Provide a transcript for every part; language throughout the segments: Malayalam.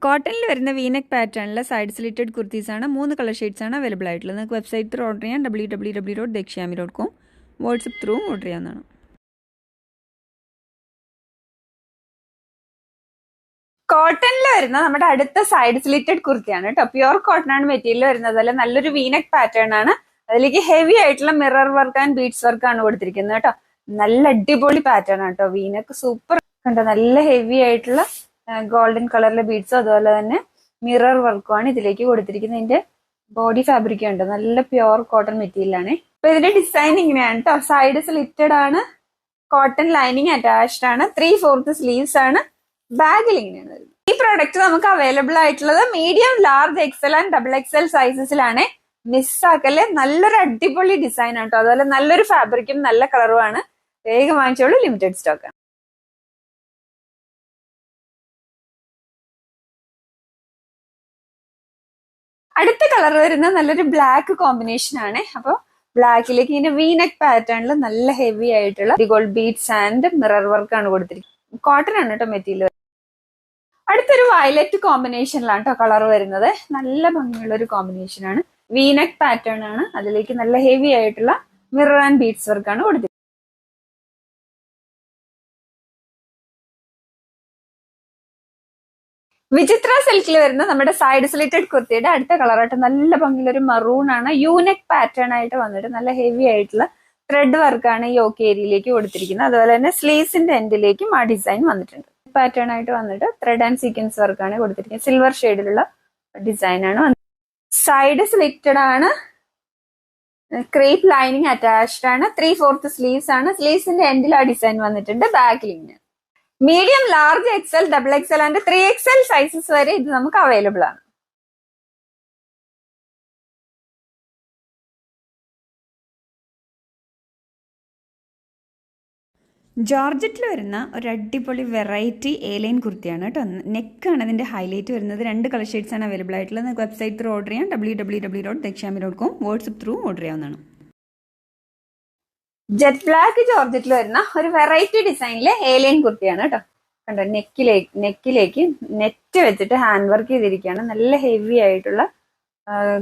കോട്ടണിൽ വരുന്ന വീനെക്ക് പാറ്റേണിലെ സൈഡ് സ്ലിറ്റഡ് കുർത്തീസാണ് 3 കളർ ഷെയ്ഡ്സാണ് അവൈലബിൾ ആയിട്ടുള്ളത്. നിങ്ങൾക്ക് വെബ്സൈറ്റ് ത്രൂ ഓർഡർ ചെയ്യാം. www.dekshami.com. വാട്സപ്പ് ത്രൂ ഓർഡർ ചെയ്യാവുന്നതാണ്. കോട്ടണിൽ വരുന്ന നമ്മുടെ അടുത്ത സൈഡ് സ്ലിറ്റഡ് കുർത്തിയാണ് കേട്ടോ. പ്യുവർ കോട്ടൺ ആണ് മെറ്റീരിയൽ വരുന്നത്. അല്ല നല്ലൊരു വീനെക്ക് പാറ്റേൺ ആണ്. അതിലേക്ക് ഹെവി ആയിട്ടുള്ള mirror work and beads work ആണ് കൊടുത്തിരിക്കുന്നത് കേട്ടോ. നല്ല അടിപൊളി പാറ്റേൺ ആണ് കേട്ടോ. വീനെക്ക് സൂപ്പർ കണ്ടോ. നല്ല ഹെവി ആയിട്ടുള്ള ഗോൾഡൻ കളറിലെ ബീഡ്സും അതുപോലെ തന്നെ മിറർ വർക്കും ആണ് ഇതിലേക്ക് കൊടുത്തിരിക്കുന്നത്. ഇതിന്റെ ബോഡി ഫാബ്രിക് ഉണ്ട്. നല്ല പ്യുവർ കോട്ടൺ മെറ്റീരിയൽ ആണ്. അപ്പൊ ഇതിന്റെ ഡിസൈൻ ഇങ്ങനെയാണ് കേട്ടോ. സൈഡ് സ്ലിറ്റഡ് ആണ്, കോട്ടൺ ലൈനിങ് അറ്റാച്ച്ഡ് ആണ്, 3/4 സ്ലീവ്സ് ആണ്, ബാഗിൽ ഇങ്ങനെയാണ്. ഈ പ്രോഡക്റ്റ് നമുക്ക് അവൈലബിൾ ആയിട്ടുള്ളത് medium, large, Excel and XXL സൈസസിലാണ്. മിസ്സാക്കല്ലേ. നല്ലൊരു അടിപൊളി ഡിസൈൻ ആണ് കേട്ടോ. അതുപോലെ നല്ലൊരു ഫാബ്രിക്കും നല്ല കളറുമാണ്. വേഗം വാങ്ങിച്ചോളൂ. ലിമിറ്റഡ് സ്റ്റോക്ക് ആണ്. അടുത്ത കളർ വരുന്ന നല്ലൊരു ബ്ലാക്ക് കോമ്പിനേഷൻ ആണ്. അപ്പൊ ബ്ലാക്കിലേക്ക് ഇങ്ങനെ വീനെക്ക് പാറ്റേണിൽ നല്ല ഹെവി ആയിട്ടുള്ള gold beads and mirror work ആണ് കൊടുത്തിരിക്കുന്നത്. കോട്ടൺ ആണ് കേട്ടോ മെറ്റീരിയൽ. അടുത്തൊരു വയലറ്റ് കോമ്പിനേഷനിലാണ് കേട്ടോ കളർ വരുന്നത്. നല്ല ഭംഗിയുള്ള ഒരു കോമ്പിനേഷൻ ആണ്. വീനെക്ക് പാറ്റേൺ ആണ്. അതിലേക്ക് നല്ല ഹെവി ആയിട്ടുള്ള മിറർ ആൻഡ് ബീഡ്സ് വർക്ക് ആണ് കൊടുത്തിരിക്കുന്നത്. വിചിത്ര സിൽക്കിൽ വരുന്ന നമ്മുടെ സൈഡ് സ്ലിറ്റഡ് കുർത്തിയുടെ അടുത്ത കളറായിട്ട് നല്ല ഭംഗിയുള്ള ഒരു മറൂൺ ആണ്. യൂനെക്ക് പാറ്റേൺ ആയിട്ട് വന്നിട്ട് നല്ല ഹെവി ആയിട്ടുള്ള ത്രെഡ് വർക്കാണ് യോക്ക് ഏരിയയിലേക്ക് കൊടുത്തിരിക്കുന്നത്. അതുപോലെ തന്നെ സ്ലീവ്സിന്റെ എൻഡിലേക്കും ആ ഡിസൈൻ വന്നിട്ടുണ്ട്. പാറ്റേൺ ആയിട്ട് വന്നിട്ട് ത്രെഡ് ആൻഡ് സീക്വൻസ് വർക്കാണ് കൊടുത്തിരിക്കുന്നത്. സിൽവർ ഷെയ്ഡിലുള്ള ഡിസൈൻ ആണ് വന്നത്. സൈഡ് സ്ലിറ്റഡ് ആണ്, ക്രേപ്പ് ലൈനിങ് അറ്റാച്ച്ഡ് ആണ്, 3/4 സ്ലീവ്സ് ആണ്. സ്ലീവ്സിന്റെ എൻഡിൽ ആ ഡിസൈൻ വന്നിട്ടുണ്ട്. ബാക്കിലിങ് medium, large, XL, XXL and 3XL sizes വരെ ഇത് നമുക്ക് അവൈലബിൾ ആണ്. ജോർജറ്റിൽ വരുന്ന ഒരു അടിപൊളി വെറൈറ്റി ലൈൻ കുർത്തിയാണ് കേട്ടോ. നെക്കാണ് ഇതിന്റെ ഹൈലൈറ്റ് വരുന്നത്. 2 കളർ ഷെയ്ഡ്സ് ആണ് അവൈലബിൾ ആയിട്ടുള്ളത്. നിങ്ങൾക്ക് വെബ്സൈറ്റ് ത്രൂ ഓർഡർ ചെയ്യാം. www.dekshami.com. വാട്സപ്പ് ത്രൂ ഓർഡർ ചെയ്യാവുന്നതാണ്. ജെറ്റ് ബ്ലാക്ക് ജോർജറ്റിൽ വരുന്ന ഒരു വെറൈറ്റി ഡിസൈനിലെ ലൈൻ കുർത്തിയാണ് കേട്ടോ. കണ്ടോ, നെക്കിലേക്ക് നെറ്റ് വെച്ചിട്ട് ഹാൻഡ് വർക്ക് ചെയ്തിരിക്കുകയാണ്. നല്ല ഹെവി ആയിട്ടുള്ള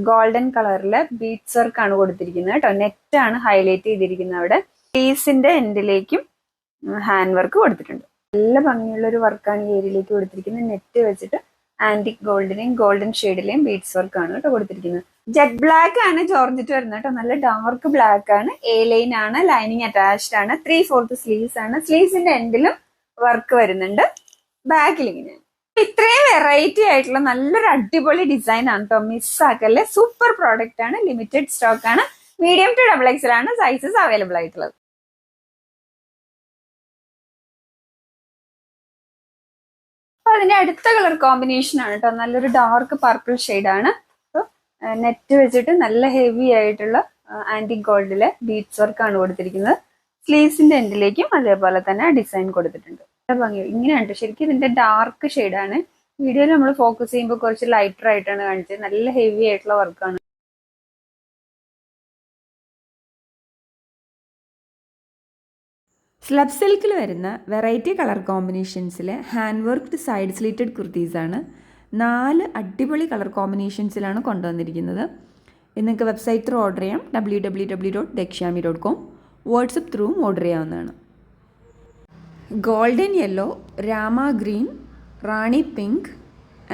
ഗോൾഡൻ കളറിലെ ബീഡ്സ് വർക്ക് ആണ് കൊടുത്തിരിക്കുന്നത് കേട്ടോ. നെറ്റാണ് ഹൈലൈറ്റ് ചെയ്തിരിക്കുന്നത്. അവിടെ പീസിന്റെ എൻഡിലേക്കും ഹാൻഡ് വർക്ക് കൊടുത്തിട്ടുണ്ട്. നല്ല ഭംഗിയുള്ള ഒരു വർക്കാണ് ഈ ഏരിയയിലേക്ക് കൊടുത്തിരിക്കുന്നത്. നെറ്റ് വെച്ചിട്ട് ആന്റിക് ഗോൾഡിനെയും ഗോൾഡൻ ഷെയ്ഡിലെയും ബീഡ്സ് വർക്ക് ആണ് കേട്ടോ കൊടുത്തിരിക്കുന്നത്. ജെറ്റ് ബ്ലാക്ക് ആണ് ജോർജറ്റ് വരുന്നത് കേട്ടോ. നല്ല ഡാർക്ക് ബ്ലാക്ക് ആണ്. ലൈൻ ആണ്, ലൈനിങ് അറ്റാച്ച്ഡ് ആണ്, 3/4 സ്ലീവ്സ് ആണ്. സ്ലീവ്സിന്റെ എൻഡിലും വർക്ക് വരുന്നുണ്ട്. ബാക്കിൽ ഇങ്ങനെ. ഇത്രയും വെറൈറ്റി ആയിട്ടുള്ള നല്ലൊരു അടിപൊളി ഡിസൈൻ ആണ് കേട്ടോ. മിസ്സാക്കല്ലേ. സൂപ്പർ പ്രോഡക്റ്റ് ആണ്. ലിമിറ്റഡ് സ്റ്റോക്ക് ആണ്. മീഡിയം ടു XXL ആണ് സൈസസ് അവൈലബിൾ ആയിട്ടുള്ളത്. അപ്പൊ അതിന്റെ അടുത്ത കളർ കോമ്പിനേഷൻ ആണ് കേട്ടോ. നല്ലൊരു ഡാർക്ക് പർപ്പിൾ ഷെയ്ഡാണ്. നെറ്റ് വെച്ചിട്ട് നല്ല ഹെവി ആയിട്ടുള്ള ആന്റിക് ഗോൾഡിലെ ബീഡ്സ് വർക്ക് ആണ് കൊടുത്തിരിക്കുന്നത്. സ്ലീവ്സിന്റെ എൻഡിലേക്കും അതേപോലെ തന്നെ ഡിസൈൻ കൊടുത്തിട്ടുണ്ട്. ഭംഗി ഇങ്ങനെയുണ്ട്. ശരിക്കും ഇതിന്റെ ഡാർക്ക് ഷെയ്ഡാണ്. വീഡിയോയിൽ നമ്മൾ ഫോക്കസ് ചെയ്യുമ്പോൾ കുറച്ച് ലൈറ്റർ ആയിട്ടാണ് കാണിച്ചത്. നല്ല ഹെവി ആയിട്ടുള്ള വർക്കാണ്. സ്ലബ് സിൽക്കിൽ വരുന്ന വെറൈറ്റി കളർ കോമ്പിനേഷൻസിലെ ഹാൻഡ് വർക്ക്ഡ് സൈഡ് സ്ലിറ്റഡ് കുർത്തീസാണ്. 4 അടിപൊളി കളർ കോമ്പിനേഷൻസിലാണ് കൊണ്ടുവന്നിരിക്കുന്നത്. നിങ്ങൾക്ക് വെബ്സൈറ്റ് ത്രൂ ഓർഡർ ചെയ്യാം. www.dekshami.com. വാട്സപ്പ് ത്രൂ ഓർഡർ ചെയ്യാവുന്നതാണ്. Golden yellow, Rama green, Rani pink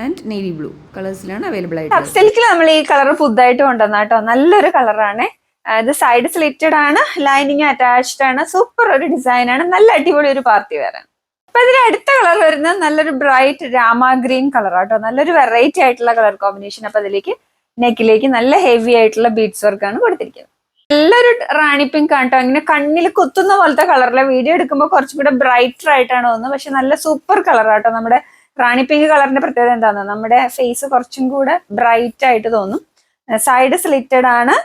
and navy blue കളേഴ്സിലാണ് അവൈലബിൾ ആയിട്ടുള്ളത്. സിൽക്കിൽ നമ്മൾ ഈ കളർ പുതുതായിട്ട് കൊണ്ടുവന്ന കേട്ടോ. നല്ലൊരു കളറാണ്. ഇത് സൈഡ് സ്ലിറ്റഡ് ആണ്, ലൈനിങ് അറ്റാച്ച്ഡ് ആണ്. സൂപ്പർ ഒരു ഡിസൈൻ ആണ്. നല്ല അടിപൊളി ഒരു പാർട്ടി വെയറാണ്. അപ്പൊ ഇതിന് അടുത്ത കളർ വരുന്നത് നല്ലൊരു ബ്രൈറ്റ് രാമ ഗ്രീൻ കളർ ആട്ടോ. നല്ലൊരു വെറൈറ്റി ആയിട്ടുള്ള കളർ കോമ്പിനേഷൻ. അപ്പൊ അതിലേക്ക് നെക്കിലേക്ക് നല്ല ഹെവി ആയിട്ടുള്ള ബീഡ്സ് വർക്ക് ആണ് കൊടുത്തിരിക്കുന്നത്. നല്ലൊരു റാണി പിങ്ക് ആണ് കേട്ടോ. ഇങ്ങനെ കണ്ണിൽ കുത്തുന്ന പോലത്തെ കളറിലെ വീഡിയോ എടുക്കുമ്പോൾ കുറച്ചും കൂടെ ബ്രൈറ്റർ ആയിട്ടാണ് തോന്നുന്നത്. പക്ഷെ നല്ല സൂപ്പർ കളർ ആട്ടോ. നമ്മുടെ റാണി പിങ്ക് കളറിന്റെ പ്രത്യേകത എന്താണെന്ന്, നമ്മുടെ ഫേസ് കുറച്ചും കൂടെ ബ്രൈറ്റ് ആയിട്ട് തോന്നും. സൈഡ് സ്ലിറ്റഡ് ആണ്,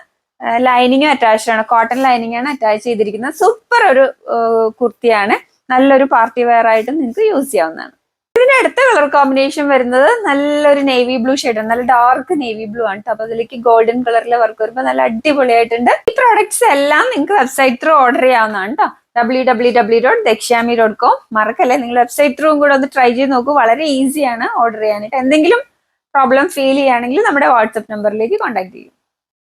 ലൈനിങ് അറ്റാച്ച്ഡ് ആണ്. കോട്ടൺ ലൈനിങ് ആണ് അറ്റാച്ച് ചെയ്തിരിക്കുന്നത്. സൂപ്പർ ഒരു കുർത്തിയാണ്. നല്ലൊരു പാർട്ടി വെയർ ആയിട്ട് നിങ്ങൾക്ക് യൂസ് ചെയ്യാവുന്നതാണ്. ഇതിന്റെ അടുത്ത കളർ കോമ്പിനേഷൻ വരുന്നത് നല്ലൊരു നേവി ബ്ലൂ ഷെയ്ഡാണ്. നല്ല ഡാർക്ക് നേവി ബ്ലൂ ആണ്. അപ്പൊ അതിലേക്ക് ഗോൾഡൻ കളറിലെ വർക്ക് വരുമ്പോൾ നല്ല അടിപൊളിയായിട്ടുണ്ട്. ഈ പ്രോഡക്ട്സ് എല്ലാം നിങ്ങൾക്ക് വെബ്സൈറ്റ് ത്രൂ ഓർഡർ ചെയ്യാവുന്നതാണ് കേട്ടോ. www.dekshami.com. മറക്കല്ലേ, നിങ്ങൾ വെബ്സൈറ്റ് ത്രൂവും കൂടെ ഒന്ന് ട്രൈ ചെയ്ത് നോക്കൂ. വളരെ ഈസിയാണ് ഓർഡർ ചെയ്യാനായിട്ട്. എന്തെങ്കിലും പ്രോബ്ലം ഫീൽ ചെയ്യുകയാണെങ്കിൽ നമ്മുടെ വാട്സപ്പ് നമ്പറിലേക്ക് കോൺടാക്ട് ചെയ്യും.